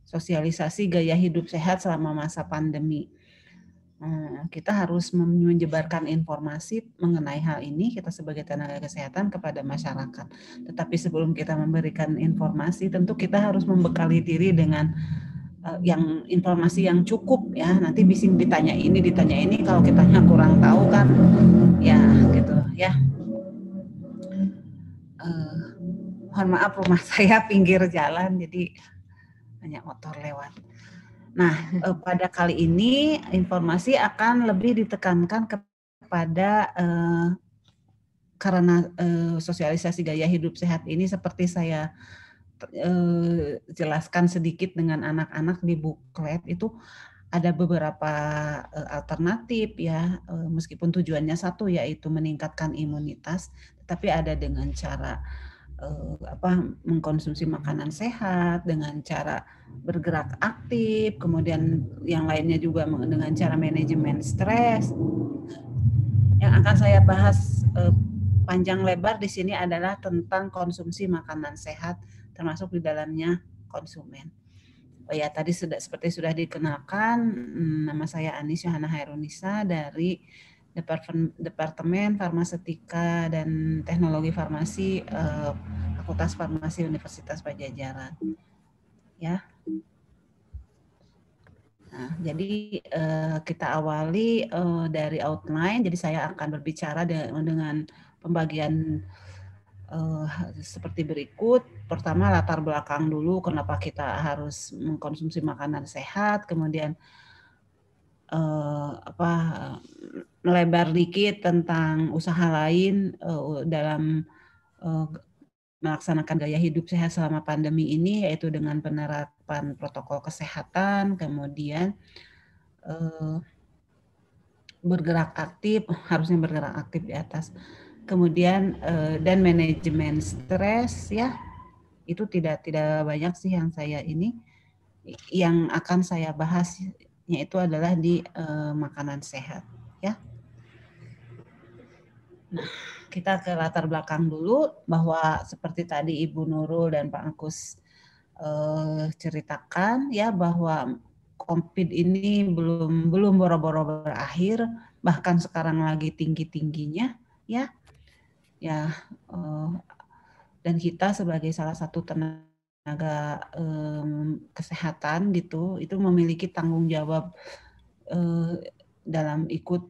sosialisasi gaya hidup sehat selama masa pandemi. Kita harus menyebarkan informasi mengenai hal ini, kita sebagai tenaga kesehatan, kepada masyarakat. Tetapi sebelum kita memberikan informasi, tentu kita harus membekali diri dengan yang informasi yang cukup ya. Nanti bisa ditanya ini, kalau kitanya kurang tahu kan ya gitu ya. Mohon maaf, rumah saya pinggir jalan jadi banyak motor lewat. Nah, pada kali ini informasi akan lebih ditekankan kepada karena sosialisasi gaya hidup sehat ini seperti saya jelaskan sedikit dengan anak-anak di buklet itu, ada beberapa alternatif ya, meskipun tujuannya satu, yaitu meningkatkan imunitas, tetapi ada dengan cara mengkonsumsi makanan sehat, dengan cara bergerak aktif, kemudian yang lainnya juga dengan cara manajemen stres. Yang akan saya bahas panjang lebar di sini adalah tentang konsumsi makanan sehat, termasuk di dalamnya konsumen. Oh ya, tadi seperti sudah dikenalkan, nama saya Anis Yohana Hairunisa dari Departemen Farmasetika dan Teknologi Farmasi Fakultas Farmasi Universitas Padjadjaran. Ya. Nah, jadi kita awali dari outline. Jadi saya akan berbicara dengan pembagian seperti berikut. Pertama, latar belakang dulu kenapa kita harus mengkonsumsi makanan sehat, kemudian melebar dikit tentang usaha lain dalam melaksanakan gaya hidup sehat selama pandemi ini, yaitu dengan penerapan protokol kesehatan, kemudian bergerak aktif, harusnya bergerak aktif di atas, kemudian dan manajemen stres ya, itu tidak banyak sih yang akan saya bahasnya itu adalah di makanan sehat ya. Nah, kita ke latar belakang dulu, bahwa seperti tadi Ibu Nurul dan Pak Angkus ceritakan ya, bahwa COVID ini belum boro-boro berakhir, bahkan sekarang lagi tinggi-tingginya ya. Dan kita sebagai salah satu tenaga kesehatan gitu, itu memiliki tanggung jawab dalam ikut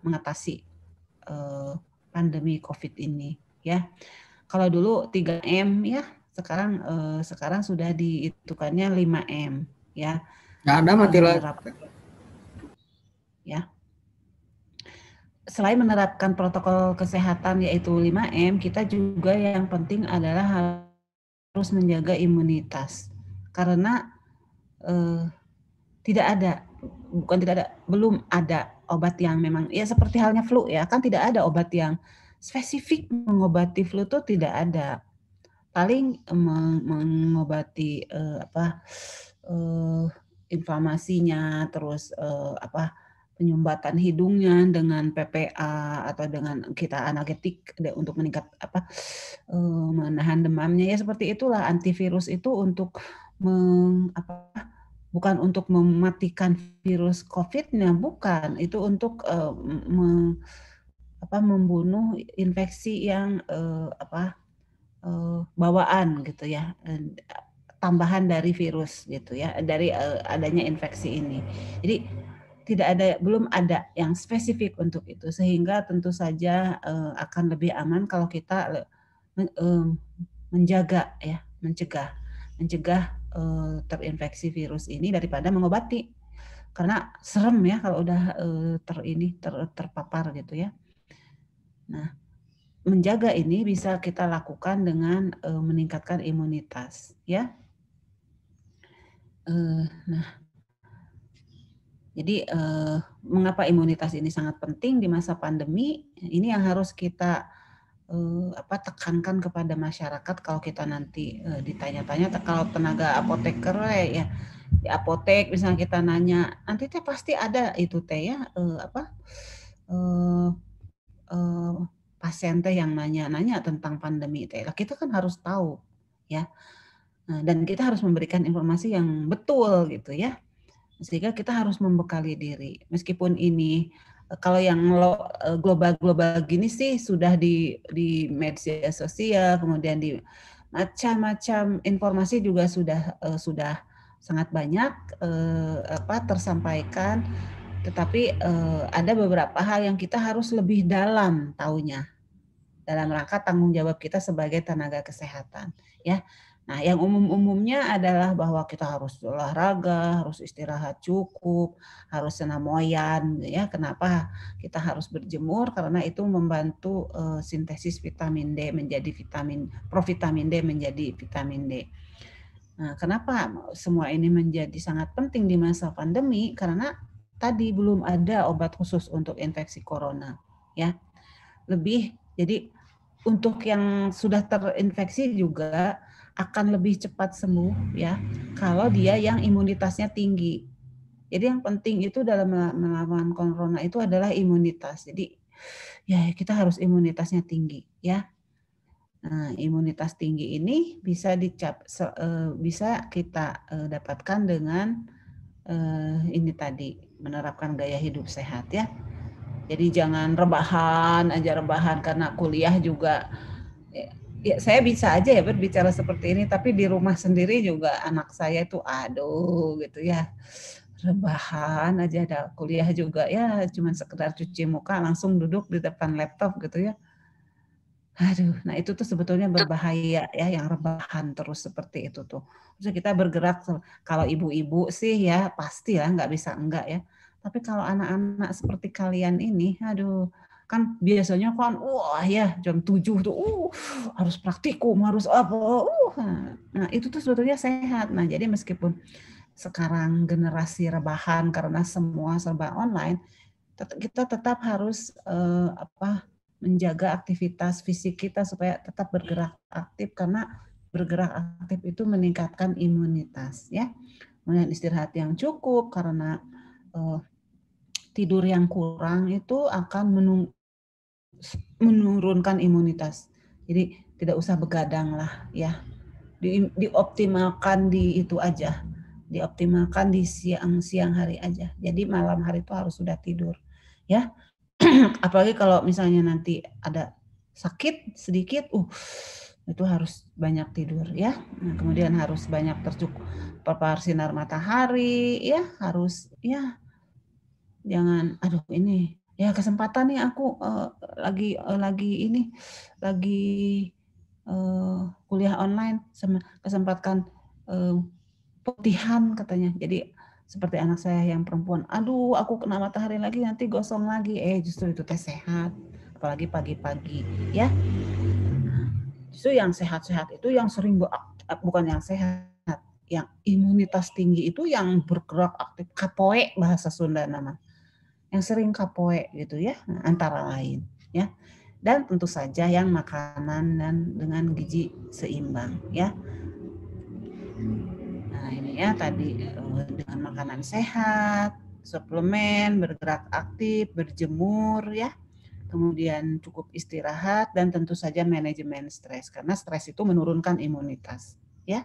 mengatasi pandemi COVID ini ya. Kalau dulu 3M ya, sekarang sudah dihitukannya 5M ya. Nggak ada mati ya. Selain menerapkan protokol kesehatan yaitu 5M, kita juga yang penting adalah harus menjaga imunitas. Karena belum ada obat yang memang ya seperti halnya flu ya, kan tidak ada obat yang spesifik mengobati flu, itu tidak ada. Paling mengobati inflamasinya, terus penyumbatan hidungnya dengan PPA atau dengan kita analgetik untuk meningkat menahan demamnya ya, seperti itulah. Antivirus itu untuk bukan untuk mematikan virus COVID-nya, bukan. Itu untuk membunuh infeksi yang bawaan gitu ya, tambahan dari virus gitu ya, dari adanya infeksi ini. Jadi belum ada yang spesifik untuk itu, sehingga tentu saja akan lebih aman kalau kita mencegah terinfeksi virus ini daripada mengobati, karena serem ya kalau udah terpapar gitu ya. Nah, menjaga ini bisa kita lakukan dengan meningkatkan imunitas ya. Nah, jadi mengapa imunitas ini sangat penting di masa pandemi? Ini yang harus kita tekankan kepada masyarakat. Kalau kita nanti ditanya-tanya, kalau tenaga apoteker ya, di apotek misalnya kita nanya, nanti teh pasti ada itu teh ya pasien teh yang nanya-nanya tentang pandemi teh. Kita kan harus tahu ya. Dan kita harus memberikan informasi yang betul gitu ya. Sehingga kita harus membekali diri. Meskipun ini kalau yang global-global gini sih sudah di media sosial, kemudian di macam-macam informasi juga sudah sangat banyak tersampaikan. Tetapi ada beberapa hal yang kita harus lebih dalam taunya dalam rangka tanggung jawab kita sebagai tenaga kesehatan, ya. Nah, yang umum-umumnya adalah bahwa kita harus olahraga, harus istirahat cukup, harus senamoyan, ya. Kenapa kita harus berjemur? Karena itu membantu sintesis vitamin D menjadi provitamin D menjadi vitamin D. Nah, kenapa semua ini menjadi sangat penting di masa pandemi? Karena tadi belum ada obat khusus untuk infeksi corona, ya. Jadi untuk yang sudah terinfeksi juga akan lebih cepat sembuh ya kalau dia yang imunitasnya tinggi. Jadi yang penting itu dalam melawan corona itu adalah imunitas. Jadi ya kita harus imunitasnya tinggi ya. Nah, imunitas tinggi ini bisa kita dapatkan dengan ini tadi menerapkan gaya hidup sehat ya. Jadi jangan rebahan karena kuliah juga. Ya, saya bisa aja ya berbicara seperti ini, tapi di rumah sendiri juga anak saya itu aduh gitu ya. Rebahan aja, ada kuliah juga ya cuman sekedar cuci muka langsung duduk di depan laptop gitu ya. Aduh, nah itu tuh sebetulnya berbahaya ya yang rebahan terus seperti itu tuh. Terus kita bergerak, kalau ibu-ibu sih ya pasti ya nggak bisa enggak ya. Tapi kalau anak-anak seperti kalian ini, aduh, kan biasanya kan wah ya jam 7 tuh harus praktikum, harus apa. Nah, itu tuh sebetulnya sehat. Nah, jadi meskipun sekarang generasi rebahan karena semua serba online, kita tetap harus menjaga aktivitas fisik kita supaya tetap bergerak aktif, karena bergerak aktif itu meningkatkan imunitas ya. Kemudian istirahat yang cukup, karena tidur yang kurang itu akan menurunkan imunitas. Jadi tidak usah begadang lah ya. Dioptimalkan di itu aja. Dioptimalkan di siang hari aja. Jadi malam hari itu harus sudah tidur ya. Apalagi kalau misalnya nanti ada sakit sedikit, itu harus banyak tidur ya. Nah, kemudian harus banyak terpapar sinar matahari ya, harus ya. Jangan ini ya kesempatan nih aku lagi kuliah online, sama kesempatan putihan katanya. Jadi seperti anak saya yang perempuan, aduh aku kena matahari lagi nanti gosong lagi. Justru itu teh sehat, apalagi pagi-pagi ya. Justru yang sehat-sehat itu yang sering bukan yang sehat, yang imunitas tinggi itu yang bergerak aktif, kapoe bahasa Sunda nama. Yang sering kapoe gitu ya, antara lain ya. Dan tentu saja yang makanan dan dengan gizi seimbang ya. Nah, ini ya tadi dengan makanan sehat, suplemen, bergerak aktif, berjemur ya. Kemudian cukup istirahat dan tentu saja manajemen stres, karena stres itu menurunkan imunitas ya.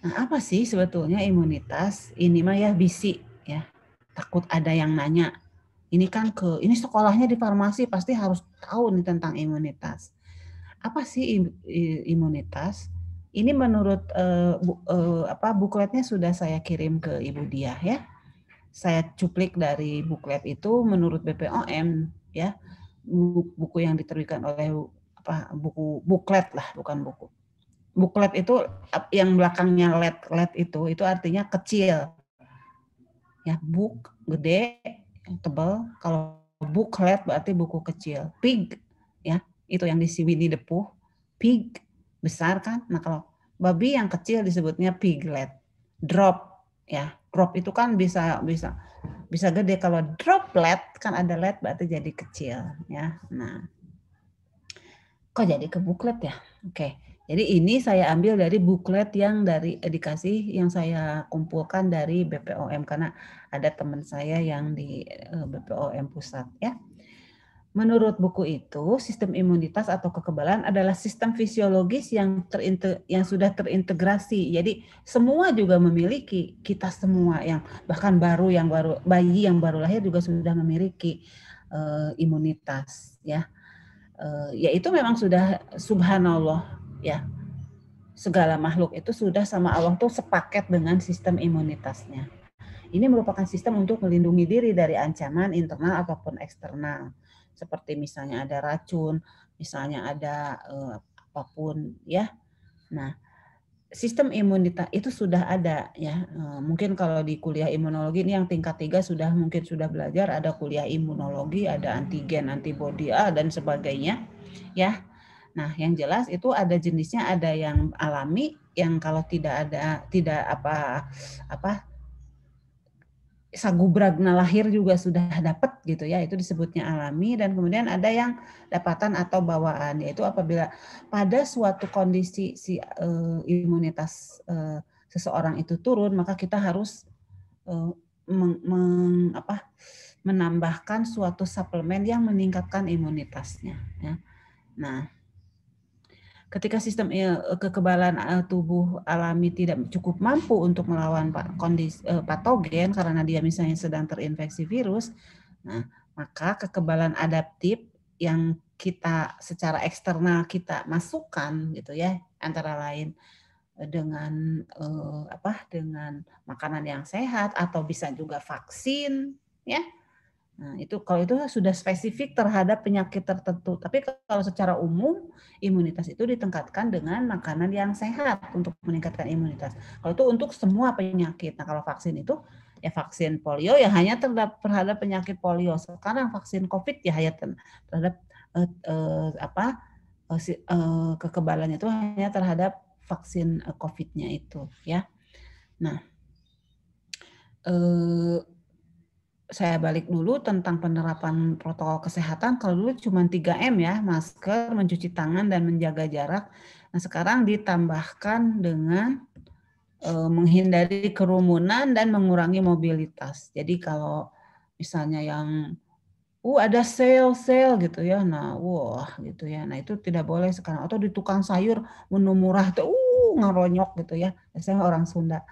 Nah, apa sih sebetulnya imunitas? Ini mah ya bisi ya. Takut ada yang nanya. Ini sekolahnya di farmasi pasti harus tahu nih tentang imunitas. Apa sih imunitas? Ini menurut bukletnya sudah saya kirim ke Ibu Diah ya. Saya cuplik dari buklet itu menurut BPOM ya. Buku yang diterbitkan oleh buku buklet lah, bukan buku. Buklet itu yang belakangnya LED itu artinya kecil. Ya, book gede, tebal. Kalau booklet berarti buku kecil. Pig ya, itu yang di Winnie the Pooh. Pig besar kan. Nah, kalau babi yang kecil disebutnya piglet. Drop ya. Drop itu kan bisa gede. Kalau droplet kan ada LED berarti jadi kecil ya. Nah, kok jadi ke buklet ya? Oke. Jadi ini saya ambil dari buklet yang yang saya kumpulkan dari BPOM, karena ada teman saya yang di BPOM pusat ya. Menurut buku itu, sistem imunitas atau kekebalan adalah sistem fisiologis yang sudah terintegrasi. Jadi semua juga memiliki, kita semua yang bahkan bayi yang baru lahir juga sudah memiliki imunitas, ya. Yaitu memang sudah subhanallah, ya. Segala makhluk itu sudah sama Allah tuh sepaket dengan sistem imunitasnya. Ini merupakan sistem untuk melindungi diri dari ancaman internal ataupun eksternal. Seperti misalnya ada racun, misalnya ada apapun, ya. Nah, sistem imunitas itu sudah ada, ya. Mungkin kalau di kuliah imunologi ini yang tingkat 3 mungkin sudah belajar, ada kuliah imunologi, ada antigen, antibody dan sebagainya, ya. Nah, yang jelas itu ada jenisnya, ada yang alami, yang kalau tidak sagubragna lahir juga sudah dapat gitu ya, itu disebutnya alami. Dan kemudian ada yang dapatan atau bawaan, yaitu apabila pada suatu kondisi imunitas seseorang itu turun, maka kita harus menambahkan suatu suplemen yang meningkatkan imunitasnya, ya. Nah, ketika sistem kekebalan tubuh alami tidak cukup mampu untuk melawan kondisi patogen karena dia misalnya sedang terinfeksi virus, nah maka kekebalan adaptif yang kita secara eksternal kita masukkan gitu ya, antara lain dengan dengan makanan yang sehat atau bisa juga vaksin, ya. Nah, itu kalau itu sudah spesifik terhadap penyakit tertentu. Tapi kalau secara umum, imunitas itu ditingkatkan dengan makanan yang sehat untuk meningkatkan imunitas. Kalau itu untuk semua penyakit. Nah, kalau vaksin itu, ya vaksin polio ya hanya terhadap penyakit polio. Sekarang vaksin COVID ya hanya terhadap kekebalannya itu hanya terhadap vaksin COVID-nya itu, ya. Nah, saya balik dulu tentang penerapan protokol kesehatan. Kalau dulu cuma 3M ya, masker, mencuci tangan, dan menjaga jarak. Nah, sekarang ditambahkan dengan menghindari kerumunan dan mengurangi mobilitas. Jadi kalau misalnya yang ada sale gitu ya, nah wah gitu ya. Nah itu tidak boleh sekarang. Atau di tukang sayur menu murah tuh ngeronyok gitu ya. Saya orang Sunda.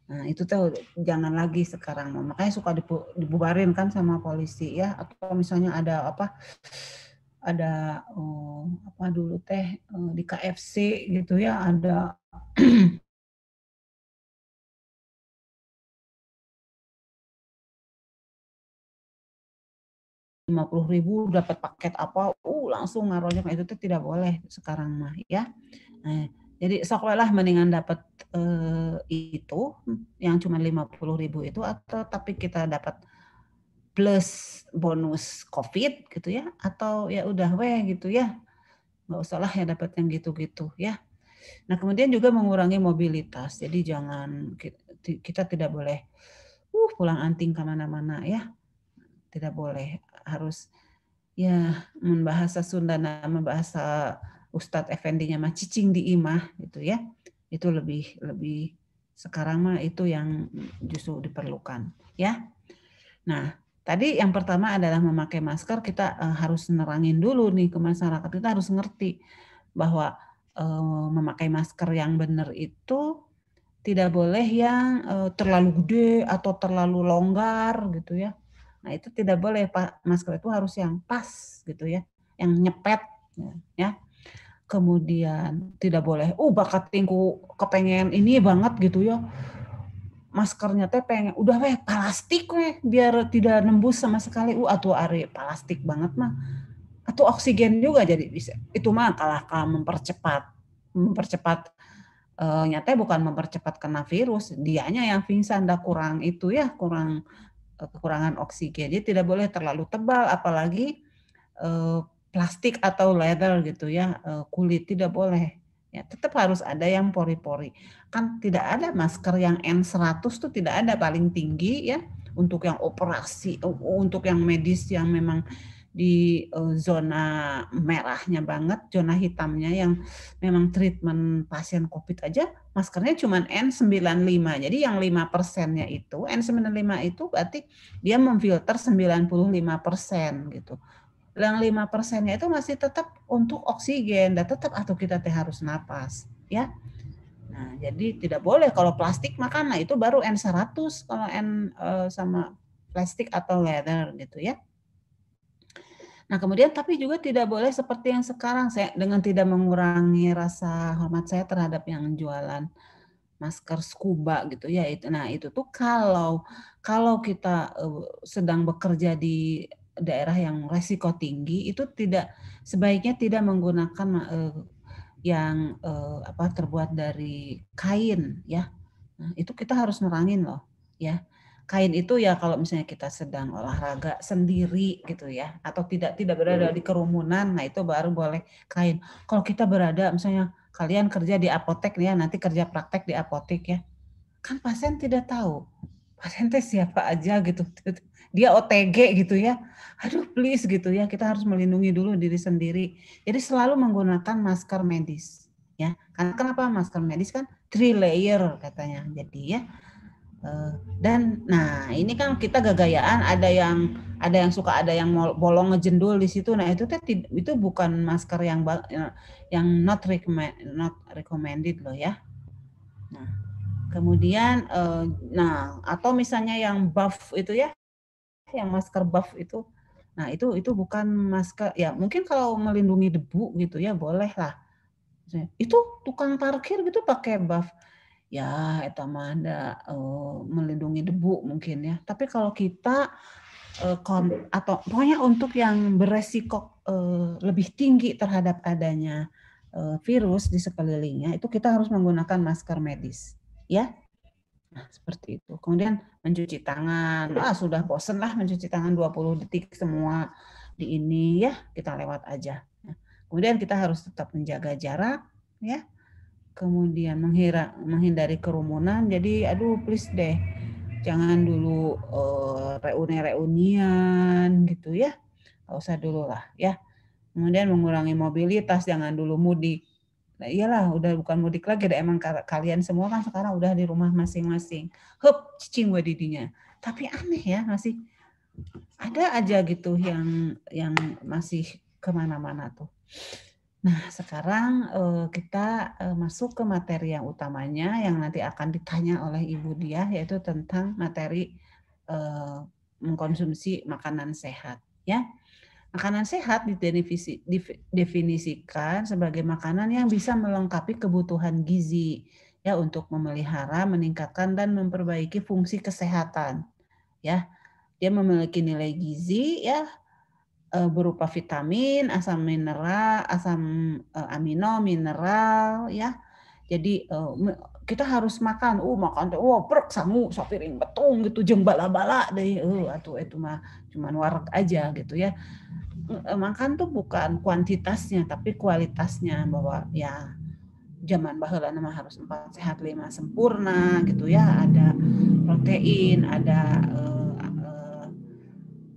Nah, itu tuh jangan lagi sekarang. Makanya suka dibubarin kan sama polisi ya. Atau misalnya ada dulu teh di KFC gitu ya, ada 50.000 dapat paket apa, langsung ngaruhnya kayak itu tuh tidak boleh sekarang mah ya. Nah, jadi sok lah mendingan dapat itu yang cuma 50.000 itu, atau tapi kita dapat plus bonus COVID gitu ya, atau ya udah gitu ya, nggak usah lah ya dapat yang gitu-gitu ya. Nah, kemudian juga mengurangi mobilitas, jadi jangan kita tidak boleh pulang anting kemana-mana ya, tidak boleh, harus ya membahasa Sunda, membahasa Ustadz Effendinya mah cicing di imah gitu ya, itu lebih sekarang mah itu yang justru diperlukan ya. Nah, tadi yang pertama adalah memakai masker. Kita harus nerangin dulu nih ke masyarakat. Kita harus ngerti bahwa memakai masker yang benar itu tidak boleh yang terlalu gede atau terlalu longgar gitu ya. Nah, itu tidak boleh, Pak. Masker itu harus yang pas gitu ya, yang nyepet ya. Kemudian tidak boleh bakat tingku kepengen ini banget gitu ya, maskernya teh pengen udah plastik biar tidak nembus sama sekali, atau are plastik banget mah, atau oksigen juga jadi bisa, itu mah kalah mempercepat nyata bukan mempercepat kena virus, dianya yang pingsan, kurang itu ya, kekurangan oksigen. Jadi tidak boleh terlalu tebal, apalagi plastik atau leather gitu ya, kulit tidak boleh. Ya, tetap harus ada yang pori-pori. Kan tidak ada masker yang N100 tuh, tidak ada, paling tinggi ya untuk yang operasi, untuk yang medis yang memang di zona merahnya banget, zona hitamnya yang memang treatment pasien COVID aja maskernya cuma N95. Jadi yang 5%-nya itu, N95 itu berarti dia memfilter 95% gitu. yang 5%-nya itu masih tetap untuk oksigen dan tetap atau kita harus napas, ya. Nah, jadi tidak boleh kalau plastik makan, nah itu baru N100 kalau sama plastik atau leather gitu ya. Nah, kemudian tapi juga tidak boleh seperti yang sekarang saya dengan tidak mengurangi rasa hormat saya terhadap yang jualan masker scuba gitu ya itu. Nah, itu tuh kalau kita sedang bekerja di daerah yang resiko tinggi itu sebaiknya tidak menggunakan yang terbuat dari kain ya. Nah, itu kita harus nerangin loh ya. Kain itu ya kalau misalnya kita sedang olahraga sendiri gitu ya atau tidak berada di kerumunan, nah itu baru boleh kain. Kalau kita berada misalnya kalian kerja di apotek nih ya, nanti kerja praktek di apotek ya. Kan pasien tidak tahu. Pasien teh siapa aja gitu. Dia OTG gitu ya. Aduh please gitu ya, kita harus melindungi dulu diri sendiri. Jadi selalu menggunakan masker medis ya. Karena kenapa masker medis kan 3 layer katanya. Jadi ya dan nah ini kan kita gagayaan ada yang suka ada yang bolong ngejendul di situ. Nah itu bukan masker yang not recommended loh ya. Nah kemudian nah atau misalnya yang buff itu ya, yang masker buff itu, nah itu bukan masker ya mungkin kalau melindungi debu gitu ya boleh lah. Itu tukang parkir gitu pakai buff. Ya, itu mah ada melindungi debu mungkin ya. Tapi kalau kita atau pokoknya untuk yang beresiko lebih tinggi terhadap adanya virus di sekelilingnya, itu kita harus menggunakan masker medis, ya. Nah, seperti itu. Kemudian mencuci tangan. Sudah bosen lah mencuci tangan 20 detik semua di ini ya, kita lewat aja. Nah, kemudian kita harus tetap menjaga jarak, ya. Kemudian menghindari kerumunan. Jadi aduh please deh jangan dulu reunian gitu ya, nggak usah dulu lah ya. Kemudian mengurangi mobilitas, jangan dulu mudik. Nah iyalah udah bukan mudik lagi, emang kalian semua kan sekarang udah di rumah masing-masing. Hup cicing wadidinya. Tapi aneh ya, masih ada aja gitu yang masih kemana-mana tuh. Nah, sekarang kita masuk ke materi yang utamanya yang nanti akan ditanya oleh Ibu Diah, yaitu tentang materi mengkonsumsi makanan sehat. Ya, makanan sehat didefinisikan sebagai makanan yang bisa melengkapi kebutuhan gizi ya untuk memelihara, meningkatkan dan memperbaiki fungsi kesehatan. Ya, dia memiliki nilai gizi ya berupa vitamin, asam mineral, asam amino, mineral ya. Jadi kita harus makan, makan tuh brek sangu sapiring betung gitu jeung bala-bala deui atuh itu mah cuman wareg aja gitu ya. Makan tuh bukan kuantitasnya tapi kualitasnya, bahwa ya zaman baheula mah harus 4 sehat 5 sempurna gitu ya, ada protein, ada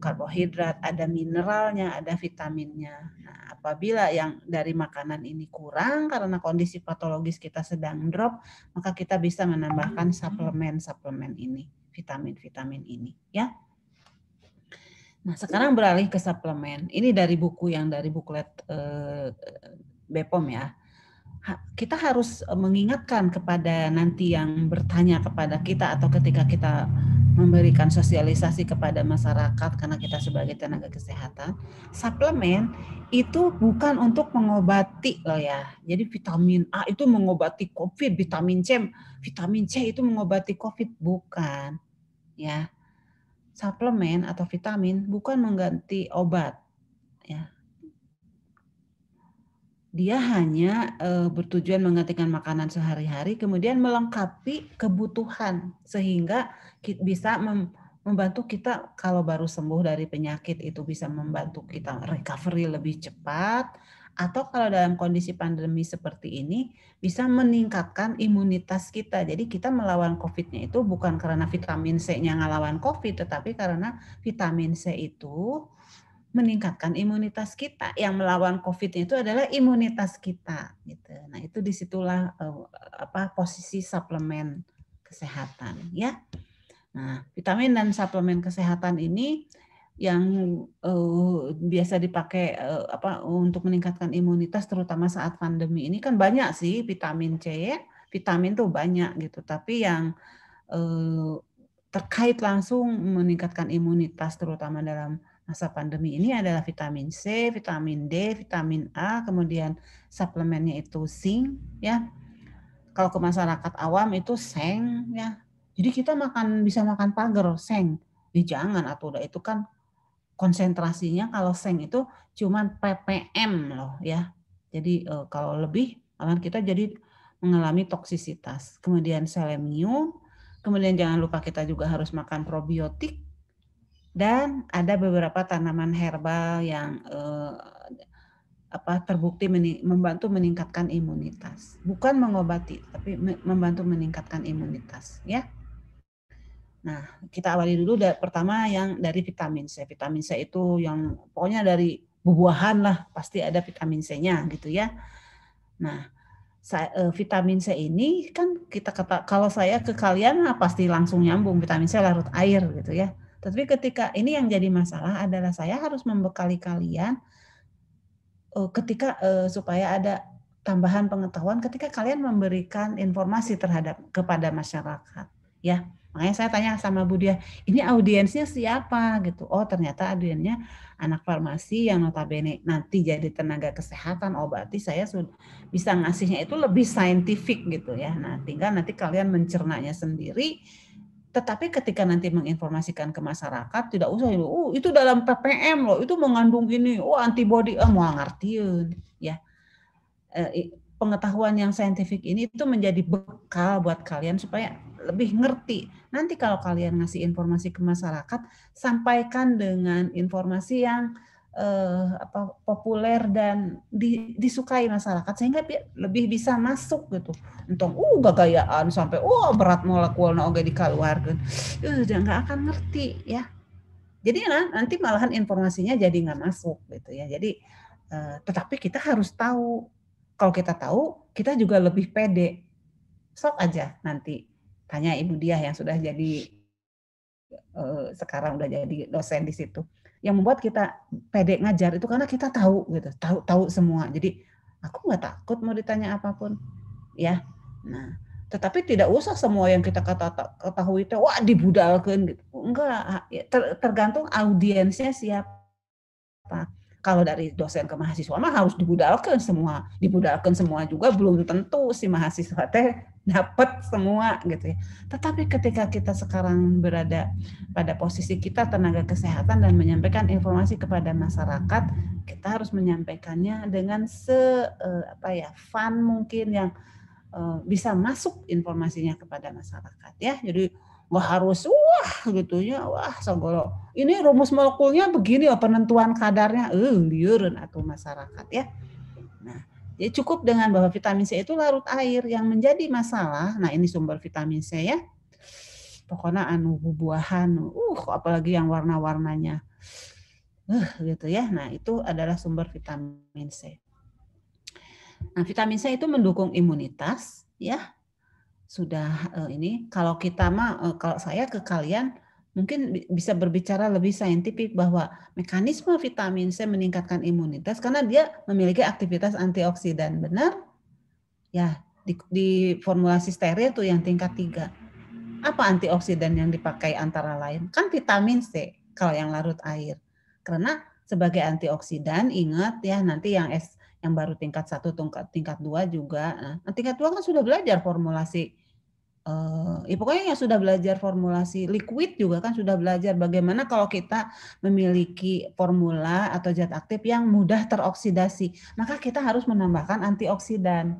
karbohidrat, ada mineralnya, ada vitaminnya. Nah, apabila yang dari makanan ini kurang karena kondisi patologis kita sedang drop, maka kita bisa menambahkan suplemen ini, vitamin-vitamin ini, ya. Nah, sekarang beralih ke suplemen. Ini dari buklet BPOM ya. Kita harus mengingatkan kepada nanti yang bertanya kepada kita atau ketika kita memberikan sosialisasi kepada masyarakat karena kita sebagai tenaga kesehatan, suplemen itu bukan untuk mengobati loh ya. Jadi vitamin A itu mengobati COVID, vitamin C itu mengobati COVID, bukan. Ya. Suplemen atau vitamin bukan mengganti obat, ya. Dia hanya bertujuan menggantikan makanan sehari-hari, kemudian melengkapi kebutuhan sehingga bisa membantu kita kalau baru sembuh dari penyakit itu bisa membantu kita recovery lebih cepat, atau kalau dalam kondisi pandemi seperti ini bisa meningkatkan imunitas kita. Jadi kita melawan COVID-nya itu bukan karena vitamin C-nya ngelawan COVID, tetapi karena vitamin C itu meningkatkan imunitas kita. Yang melawan COVID itu adalah imunitas kita gitu. Nah, itu disitulah posisi suplemen kesehatan ya. Nah, vitamin dan suplemen kesehatan ini yang biasa dipakai untuk meningkatkan imunitas terutama saat pandemi ini kan banyak sih vitamin C ya. Vitamin tuh banyak gitu, tapi yang terkait langsung meningkatkan imunitas terutama dalam masa pandemi ini adalah vitamin C, vitamin D, vitamin A, kemudian suplemennya itu zinc ya. Kalau ke masyarakat awam itu seng ya. Jadi kita bisa makan pagar seng. Jangan atau udah itu kan konsentrasinya kalau seng itu cuman ppm loh ya. Jadi kalau lebih malah kita jadi mengalami toksisitas. Kemudian selenium, kemudian jangan lupa kita juga harus makan probiotik dan ada beberapa tanaman herbal yang terbukti membantu meningkatkan imunitas. Bukan mengobati, tapi membantu meningkatkan imunitas ya. Nah, kita awali dulu pertama yang dari vitamin C. Vitamin C itu yang pokoknya dari buah-buahan lah, pasti ada vitamin C-nya gitu ya. Nah, vitamin C ini kan kalau saya ke kalian pasti langsung nyambung vitamin C larut air gitu ya. Tapi ketika ini yang jadi masalah adalah saya harus membekali kalian ketika supaya ada tambahan pengetahuan ketika kalian memberikan informasi kepada masyarakat ya. Makanya saya tanya sama Bu Dia, ini audiensnya siapa gitu. Oh ternyata audiensnya anak farmasi yang notabene nanti jadi tenaga kesehatan. Oh berarti saya sudah bisa ngasihnya itu lebih saintifik gitu ya. Nah tinggal nanti kalian mencernanya sendiri. Tetapi ketika nanti menginformasikan ke masyarakat, tidak usah itu dalam ppm loh, itu mengandung ini, antibody, mau ngertiin ya. Pengetahuan yang saintifik ini itu menjadi bekal buat kalian supaya lebih ngerti. Nanti kalau kalian ngasih informasi ke masyarakat, sampaikan dengan informasi yang populer dan disukai masyarakat sehingga lebih bisa masuk gitu. Entong gagayaan sampai berat molekulnya oge dikaluarkeun. Udah nggak akan ngerti ya. Jadi nanti malahan informasinya jadi nggak masuk gitu ya. Jadi tetapi kita harus tahu. Kalau kita tahu, kita juga lebih pede. Sok aja nanti tanya Ibu Diah yang sudah jadi sekarang udah jadi dosen di situ. Yang membuat kita pede ngajar itu karena kita tahu gitu, tahu semua. Jadi aku nggak takut mau ditanya apapun, ya. Nah, tetapi tidak usah semua yang kita ketahui itu dibudalkan gitu. Enggak, tergantung audiensnya siapa. Kalau dari dosen ke mahasiswa mah harus dibudalkan semua juga belum tentu si mahasiswa teh dapat semua gitu ya. Tetapi ketika kita sekarang berada pada posisi kita tenaga kesehatan dan menyampaikan informasi kepada masyarakat, kita harus menyampaikannya dengan fun mungkin yang bisa masuk informasinya kepada masyarakat ya. Jadi nggak harus gitu ya, segala ini rumus molekulnya begini penentuan kadarnya liureun atuh masyarakat ya. Nah, jadi cukup dengan bahwa vitamin C itu larut air yang menjadi masalah. Nah, ini sumber vitamin C ya. Pokoknya buah-buahan, apalagi yang warna-warnanya. Gitu ya. Nah, itu adalah sumber vitamin C. Nah, vitamin C itu mendukung imunitas ya. Sudah ini kalau kita kalau saya ke kalian mungkin bisa berbicara lebih saintifik bahwa mekanisme vitamin C meningkatkan imunitas karena dia memiliki aktivitas antioksidan, benar? Ya, di formulasi steril tuh yang tingkat 3. Apa antioksidan yang dipakai antara lain? Kan vitamin C kalau yang larut air. Karena sebagai antioksidan ingat ya nanti yang baru tingkat 1, tingkat 2 juga. Nah, tingkat 2 kan sudah belajar formulasi pokoknya yang sudah belajar formulasi liquid juga kan sudah belajar bagaimana kalau kita memiliki formula atau zat aktif yang mudah teroksidasi, maka kita harus menambahkan antioksidan.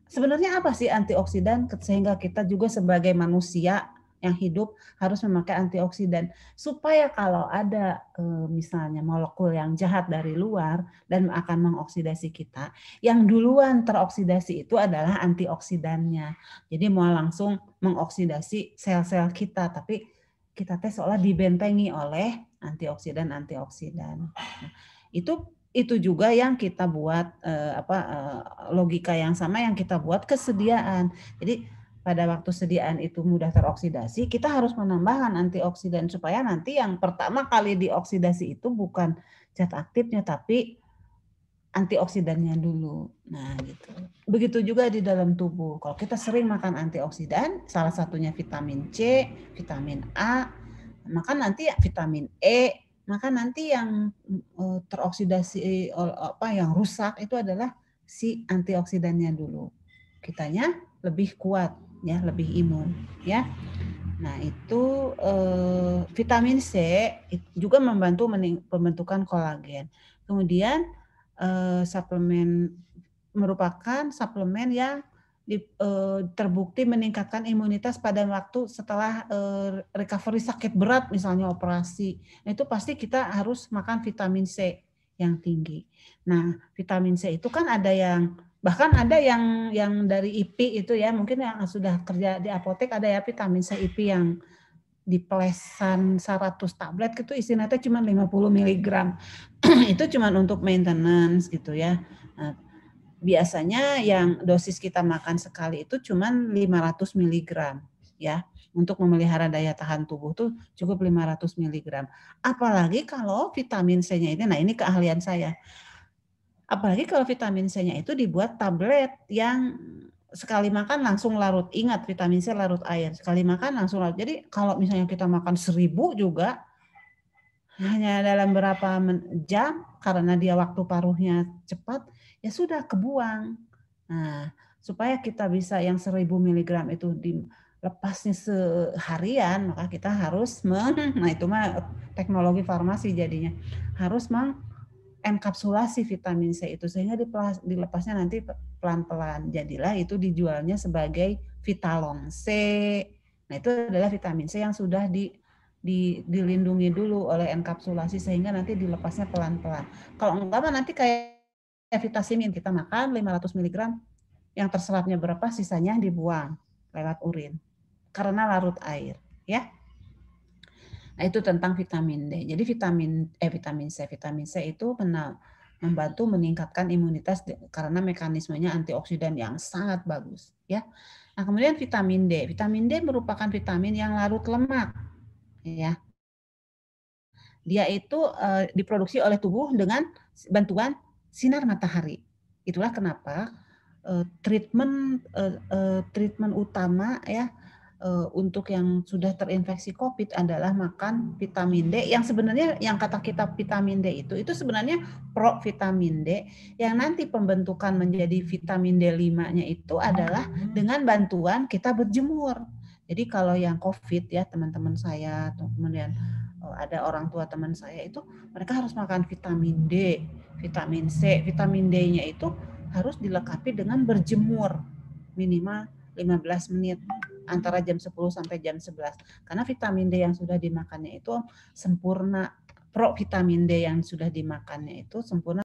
Sebenarnya apa sih antioksidan sehingga kita juga sebagai manusia yang hidup harus memakai antioksidan supaya kalau ada misalnya molekul yang jahat dari luar dan akan mengoksidasi kita, yang duluan teroksidasi itu adalah antioksidannya. Jadi mau langsung mengoksidasi sel-sel kita, tapi kita seolah dibentengi oleh antioksidan. Nah, itu juga yang kita buat logika yang sama yang kita buat kesediaan. Jadi pada waktu sediaan itu mudah teroksidasi, kita harus menambahkan antioksidan supaya nanti yang pertama kali dioksidasi itu bukan zat aktifnya tapi antioksidannya dulu. Nah, gitu. Begitu juga di dalam tubuh. Kalau kita sering makan antioksidan, salah satunya vitamin C, vitamin A, maka nanti vitamin E, maka nanti yang teroksidasi yang rusak itu adalah si antioksidannya dulu. Kitanya lebih kuat ya, lebih imun ya. Nah, itu vitamin C juga membantu pembentukan kolagen. Kemudian suplemen merupakan suplemen yang terbukti meningkatkan imunitas pada waktu setelah recovery sakit berat, misalnya operasi. Nah, itu pasti kita harus makan vitamin C yang tinggi. Nah, vitamin C itu kan ada yang bahkan ada yang dari IP itu ya, mungkin yang sudah kerja di apotek ada ya vitamin C IP yang diplesan 100 tablet gitu isinya cuma 50 mg. Itu cuma untuk maintenance gitu ya. Nah, biasanya yang dosis kita makan sekali itu cuma 500 mg ya. Untuk memelihara daya tahan tubuh tuh cukup 500 mg. Apalagi kalau vitamin C-nya ini, nah ini keahlian saya. Apalagi kalau vitamin C-nya itu dibuat tablet yang sekali makan langsung larut. Ingat, vitamin C larut air. Sekali makan langsung larut. Jadi kalau misalnya kita makan 1000 juga, hanya dalam berapa jam, karena dia waktu paruhnya cepat, ya sudah kebuang. Nah, supaya kita bisa yang 1000 mg itu dilepasnya seharian, maka kita harus nah itu mah teknologi farmasi jadinya, harus enkapsulasi vitamin C itu sehingga dilepasnya nanti pelan-pelan. Jadilah itu dijualnya sebagai Vitalong C. Nah, itu adalah vitamin C yang sudah dilindungi dulu oleh enkapsulasi sehingga nanti dilepasnya pelan-pelan. Kalau enggak mah nanti kayak vitamin kita makan 500 mg, yang terserapnya berapa sisanya dibuang lewat urin karena larut air, ya. Nah, itu tentang vitamin D. Jadi vitamin C itu membantu meningkatkan imunitas karena mekanismenya antioksidan yang sangat bagus, ya. Nah, kemudian vitamin D. Vitamin D merupakan vitamin yang larut lemak, ya. Dia itu diproduksi oleh tubuh dengan bantuan sinar matahari. Itulah kenapa treatment utama ya untuk yang sudah terinfeksi COVID adalah makan vitamin D yang sebenarnya yang kata kita vitamin D itu sebenarnya provitamin D yang nanti pembentukan menjadi vitamin D5-nya itu adalah dengan bantuan kita berjemur. Jadi kalau yang COVID ya teman-teman saya, kemudian ada orang tua teman saya itu mereka harus makan vitamin D, vitamin C, vitamin D-nya itu harus dilengkapi dengan berjemur minimal 15 menit antara jam 10 sampai jam 11. Karena vitamin D yang sudah dimakannya itu sempurna, provitamin D yang sudah dimakannya itu sempurna